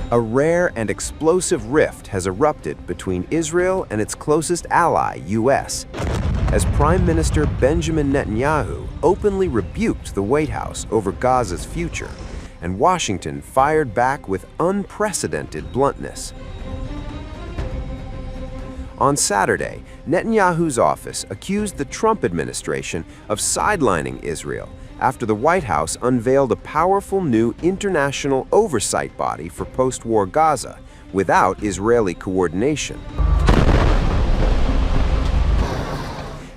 A rare and explosive rift has erupted between Israel and its closest ally, US, as Prime Minister Benjamin Netanyahu openly rebuked the White House over Gaza's future, and Washington fired back with unprecedented bluntness. On Saturday, Netanyahu's office accused the Trump administration of sidelining Israel after the White House unveiled a powerful new international oversight body for post-war Gaza without Israeli coordination.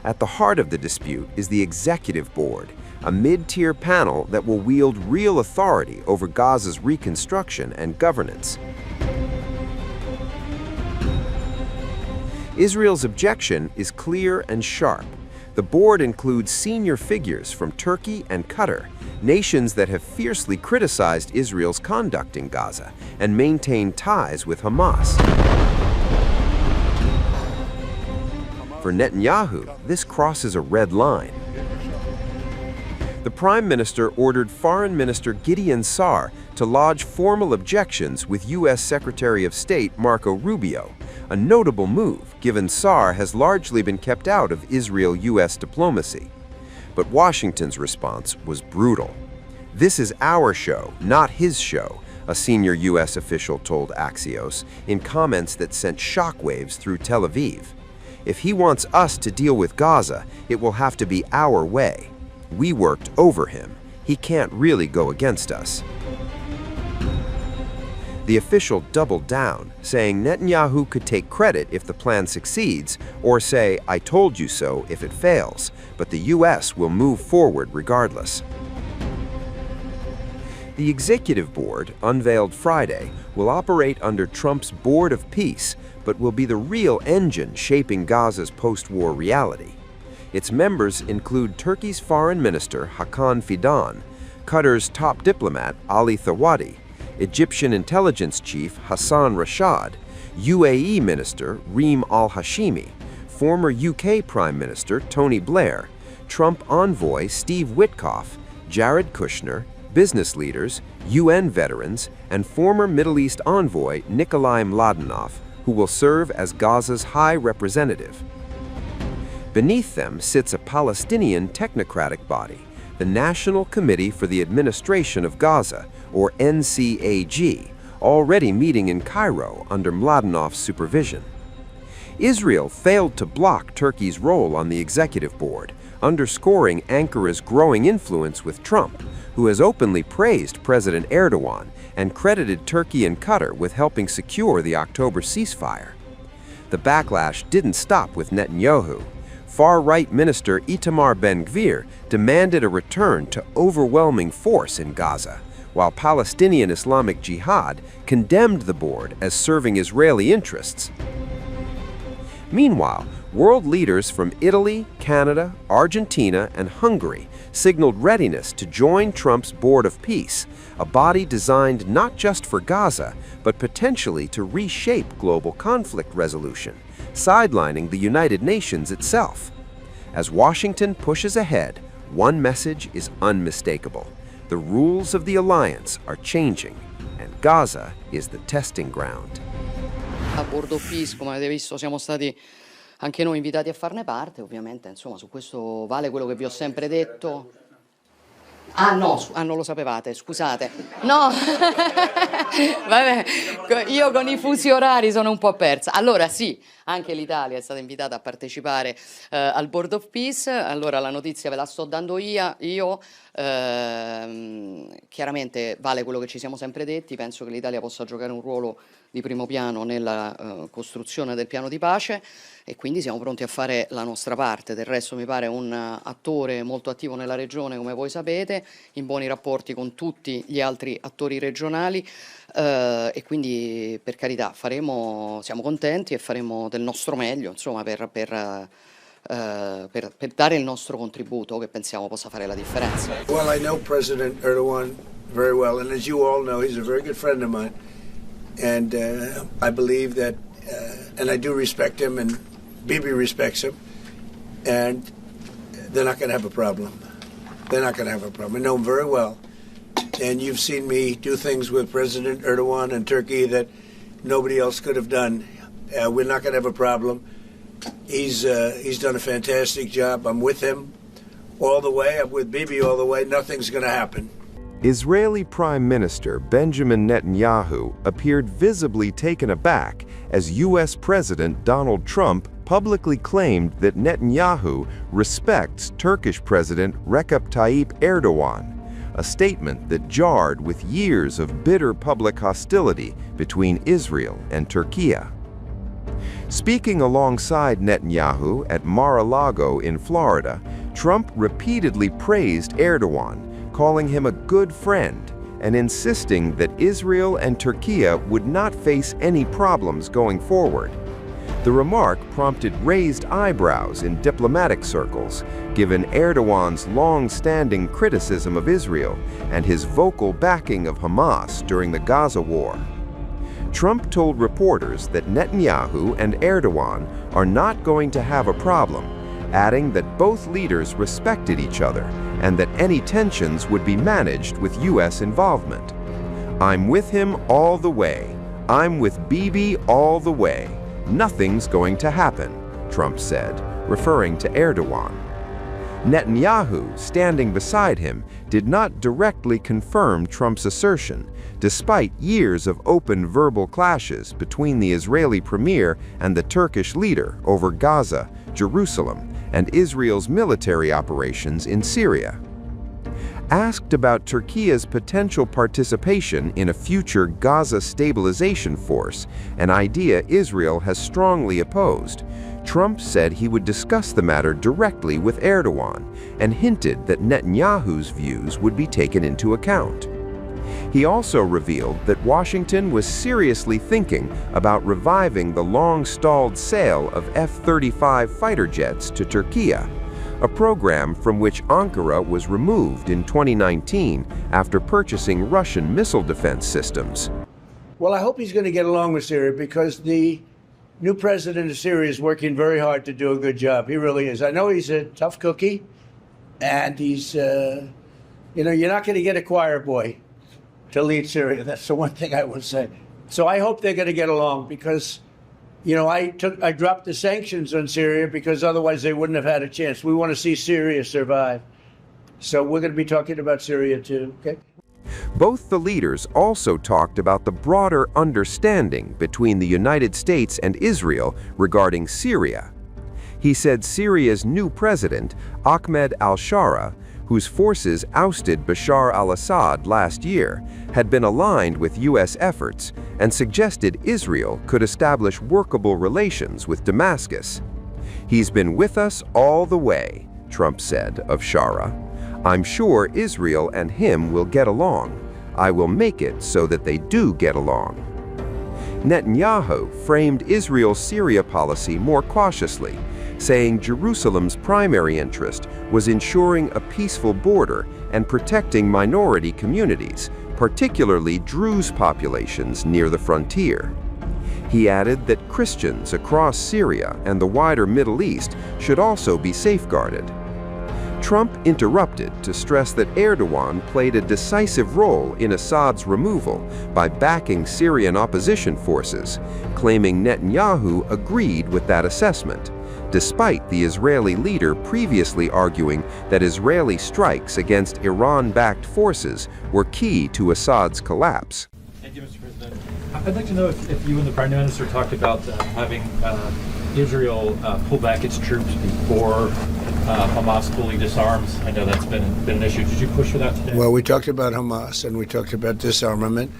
At the heart of the dispute is the Executive Board, a mid-tier panel that will wield real authority over Gaza's reconstruction and governance. Israel's objection is clear and sharp. The board includes senior figures from Turkey and Qatar, nations that have fiercely criticized Israel's conduct in Gaza and maintained ties with Hamas. For Netanyahu, this crosses a red line. The Prime Minister ordered Foreign Minister Gideon Saar to lodge formal objections with U.S. Secretary of State Marco Rubio, a notable move given Saar has largely been kept out of Israel-U.S. diplomacy. But Washington's response was brutal. "This is our show, not his show," a senior U.S. official told Axios in comments that sent shockwaves through Tel Aviv. "If he wants us to deal with Gaza, it will have to be our way. We worked over him. He can't really go against us." The official doubled down, saying Netanyahu could take credit if the plan succeeds, or say, "I told you so," if it fails, but the U.S. will move forward regardless. The Executive Board, unveiled Friday, will operate under Trump's Board of Peace, but will be the real engine shaping Gaza's post-war reality. Its members include Turkey's Foreign Minister Hakan Fidan, Qatar's top diplomat Ali Thawadi, Egyptian intelligence chief Hassan Rashad, UAE Minister Reem al-Hashimi, former UK Prime Minister Tony Blair, Trump envoy Steve Witkoff, Jared Kushner, business leaders, UN veterans, and former Middle East envoy Nikolai Mladenov, who will serve as Gaza's High Representative. Beneath them sits a Palestinian technocratic body, the National Committee for the Administration of Gaza, or NCAG, already meeting in Cairo under Mladenov's supervision. Israel failed to block Turkey's role on the Executive Board, underscoring Ankara's growing influence with Trump, who has openly praised President Erdogan and credited Turkey and Qatar with helping secure the October ceasefire. The backlash didn't stop with Netanyahu. Far-right Minister Itamar Ben-Gvir demanded a return to overwhelming force in Gaza, while Palestinian Islamic Jihad condemned the board as serving Israeli interests. Meanwhile, world leaders from Italy, Canada, Argentina, and Hungary signaled readiness to join Trump's Board of Peace, a body designed not just for Gaza, but potentially to reshape global conflict resolution, sidelining the United Nations itself. As Washington pushes ahead, one message is unmistakable. The rules of the alliance are changing, and Gaza is the testing ground. A Board of Peace, come avete visto, siamo stati anche noi invitati a farne parte, ovviamente, insomma, su questo vale quello che vi ho sempre detto. Ah no, non lo sapevate, scusate. No, vabbè, io con i fusi orari sono un po' persa. Allora sì, anche l'Italia è stata invitata a partecipare al Board of Peace. Allora la notizia ve la sto dando io. Chiaramente vale quello che ci siamo sempre detti, penso che l'Italia possa giocare un ruolo di primo piano nella costruzione del piano di pace e quindi siamo pronti a fare la nostra parte. Del resto mi pare un attore molto attivo nella regione, come voi sapete, in buoni rapporti con tutti gli altri attori regionali e quindi per carità siamo contenti e faremo del nostro meglio, insomma, per dare il nostro contributo che pensiamo possa fare la differenza. Well, I know President Erdogan very well, and as you all know, he's a very good friend of mine, and I believe that, and I do respect him, and Bibi respects him, and they're not going to have a problem. They're not going to have a problem. I know him very well, And you've seen me do things with President Erdogan and Turkey that nobody else could have done. We're not going to have a problem. He's done a fantastic job. I'm with him all the way. I'm with Bibi all the way. Nothing's going to happen. Israeli Prime Minister Benjamin Netanyahu appeared visibly taken aback as U.S. President Donald Trump publicly claimed that Netanyahu respects Turkish President Recep Tayyip Erdogan, a statement that jarred with years of bitter public hostility between Israel and Turkey. Speaking alongside Netanyahu at Mar-a-Lago in Florida, Trump repeatedly praised Erdogan, calling him a good friend and insisting that Israel and Turkey would not face any problems going forward. The remark prompted raised eyebrows in diplomatic circles, given Erdogan's long-standing criticism of Israel and his vocal backing of Hamas during the Gaza war. Trump told reporters that Netanyahu and Erdogan are not going to have a problem, adding that both leaders respected each other and that any tensions would be managed with U.S. involvement. "I'm with him all the way. I'm with Bibi all the way. Nothing's going to happen," Trump said, referring to Erdogan. Netanyahu, standing beside him, did not directly confirm Trump's assertion, despite years of open verbal clashes between the Israeli premier and the Turkish leader over Gaza, Jerusalem, and Israel's military operations in Syria. Asked about Turkey's potential participation in a future Gaza stabilization force, an idea Israel has strongly opposed, Trump said he would discuss the matter directly with Erdogan and hinted that Netanyahu's views would be taken into account. He also revealed that Washington was seriously thinking about reviving the long-stalled sale of F-35 fighter jets to Turkey, a program from which Ankara was removed in 2019 after purchasing Russian missile defense systems. Well, I hope he's going to get along with Syria because the new president of Syria is working very hard to do a good job. He really is. I know he's a tough cookie, and he's, you're not going to get a choir boy to lead Syria. That's the one thing I would say. So I hope they're going to get along because, I dropped the sanctions on Syria because otherwise they wouldn't have had a chance. We want to see Syria survive. So we're going to be talking about Syria too, okay? Both the leaders also talked about the broader understanding between the United States and Israel regarding Syria. He said Syria's new president, Ahmed al-Shara, whose forces ousted Bashar al-Assad last year, had been aligned with U.S. efforts and suggested Israel could establish workable relations with Damascus. "He's been with us all the way," Trump said of Shara. "I'm sure Israel and him will get along. I will make it so that they do get along." Netanyahu framed Israel's Syria policy more cautiously, saying Jerusalem's primary interest was ensuring a peaceful border and protecting minority communities, particularly Druze populations near the frontier. He added that Christians across Syria and the wider Middle East should also be safeguarded. Trump interrupted to stress that Erdogan played a decisive role in Assad's removal by backing Syrian opposition forces, claiming Netanyahu agreed with that assessment, despite the Israeli leader previously arguing that Israeli strikes against Iran-backed forces were key to Assad's collapse. Thank you, Mr. President. I'd like to know if you and the Prime Minister talked about having Israel pull back its troops before Hamas fully disarms. I know that's been an issue. Did you push for that today? Well, we talked about Hamas and we talked about disarmament,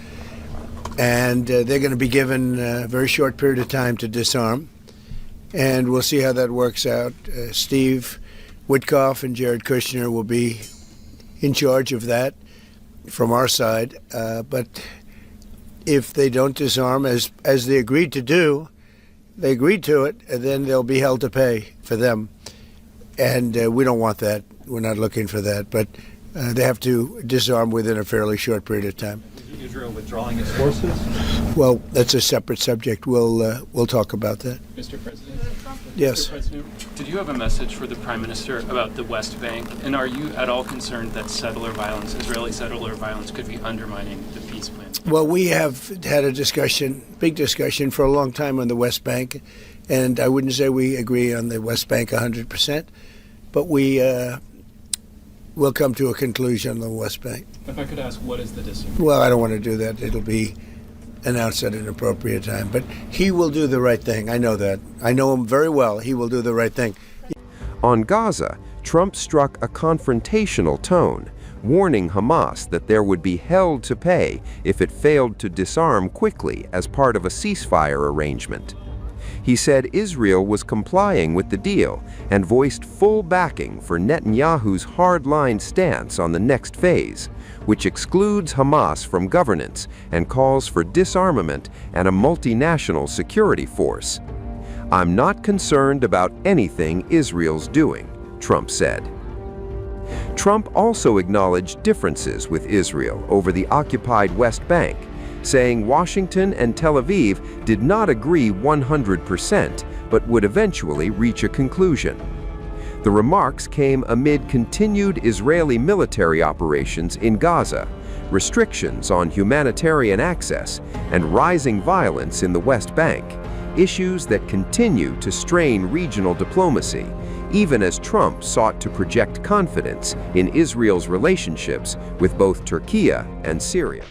and they're going to be given a very short period of time to disarm, and we'll see how that works out. Steve Witkoff and Jared Kushner will be in charge of that from our side, but if they don't disarm as they agreed to do, they agreed to it, and then they'll be held to pay for them. And we don't want that. We're not looking for that. But They have to disarm within a fairly short period of time. Is Israel withdrawing its forces? Well, that's a separate subject. We'll talk about that. Mr. President? Yes. Mr. President, did you have a message for the Prime Minister about the West Bank? And are you at all concerned that settler violence, Israeli settler violence, could be undermining the peace plan? Well, we have had a discussion, big discussion, for a long time on the West Bank. And I wouldn't say we agree on the West Bank 100%, but we will come to a conclusion on the West Bank. If I could ask, what is the disagreement? Well, I don't want to do that. It'll be announced at an appropriate time. But he will do the right thing. I know that. I know him very well. He will do the right thing. On Gaza, Trump struck a confrontational tone, warning Hamas that there would be hell to pay if it failed to disarm quickly as part of a ceasefire arrangement. He said Israel was complying with the deal and voiced full backing for Netanyahu's hard-line stance on the next phase, which excludes Hamas from governance and calls for disarmament and a multinational security force. "I'm not concerned about anything Israel's doing," Trump said. Trump also acknowledged differences with Israel over the occupied West Bank, saying Washington and Tel Aviv did not agree 100%, but would eventually reach a conclusion. The remarks came amid continued Israeli military operations in Gaza, restrictions on humanitarian access, and rising violence in the West Bank, issues that continue to strain regional diplomacy, even as Trump sought to project confidence in Israel's relationships with both Turkey and Syria.